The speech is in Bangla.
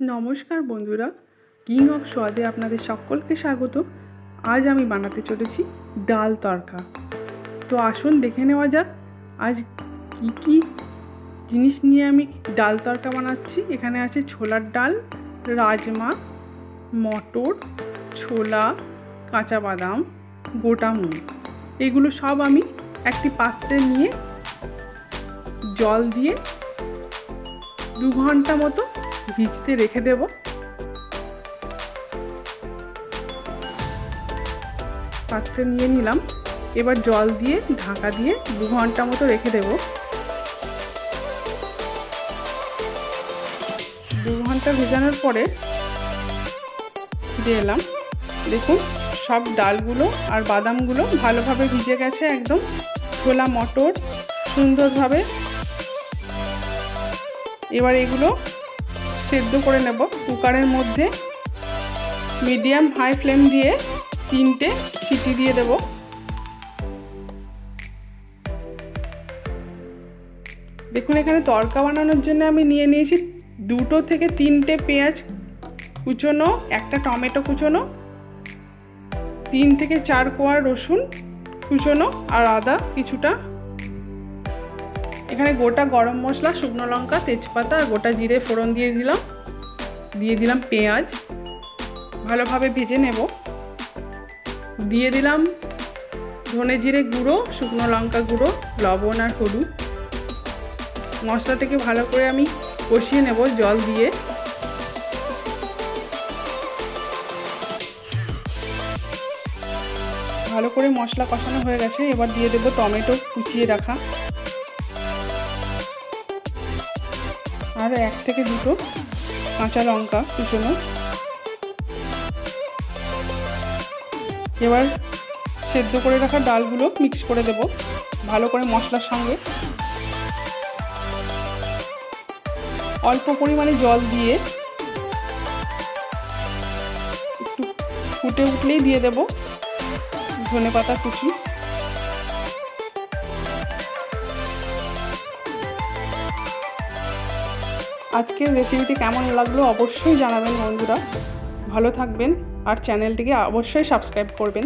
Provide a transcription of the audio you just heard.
নমস্কার বন্ধুরা, কিং অফ স্বাদে আপনাদের সকলকে স্বাগত। আজ আমি বানাতে চলেছি ডাল তড়কা। তো আসুন দেখে নেওয়া যাক আজ কি কি জিনিস নিয়ে আমি ডাল তড়কা বানাচ্ছি। এখানে আছে ছোলার ডাল, রাজমা, মটর, ছোলা, কাঁচা বাদাম, গোটা মুগ। এগুলো সব আমি একটি পাত্রে নিয়ে জল দিয়ে 2 ঘন্টা মতো ভিজতে রেখে দেব। পাত্রে নিয়ে নিলাম, এবার জল দিয়ে ঢাকা দিয়ে 2 ঘন্টা মতো রেখে দেব। 2 ঘন্টা ভেজানোর পরে ফিরে এলাম। দেখুন সব ডালগুলো আর বাদামগুলো ভালোভাবে ভিজে গেছে, একদম ছোলা মটর সুন্দরভাবে। এবার এগুলো সেদ্ধ করে নেব কুকারের মধ্যে। মিডিয়াম হাই ফ্লেম দিয়ে 3টে সিটি দিয়ে দেব। দেখুন এখানে তড়কা বানানোর জন্য আমি নিয়ে নিয়েছি 2 থেকে 3টে পেঁয়াজ কুচোনো, একটা টমেটো কুচোনো, 3 থেকে 4 কোয়া রসুন কুচোনো আর আদা কিছুটা। এখানে গোটা গরম মশলা, শুকনো লঙ্কা, তেজপাতা আর গোটা জিরে ফোড়ন দিয়ে দিলাম পেঁয়াজ। ভালোভাবে ভেজে নেব। দিয়ে দিলাম ধনে জিরে গুঁড়ো, শুকনো লঙ্কা গুঁড়ো, লবণ আর হলুদ। মশলাটাকে ভালো করে আমি কষিয়ে নেব জল দিয়ে। ভালো করে মশলা কষানো হয়ে গেছে, এবার দিয়ে দেবো টমেটো কুচিয়ে রাখা আর 1 থেকে 2টো কাঁচা লঙ্কা কুচোনো। এবার সেদ্ধ করে রাখা ডালগুলো মিক্স করে দেব ভালো করে মশলার সঙ্গে। অল্প পরিমাণে জল দিয়ে একটু ফুটে উঠলেই দিয়ে দেব ধনেপাতা কুচি। আজকের রেসিপিটি কেমন লাগলো অবশ্যই জানাবেন বন্ধুরা। ভালো থাকবেন আর চ্যানেলটিকে অবশ্যই সাবস্ক্রাইব করবেন।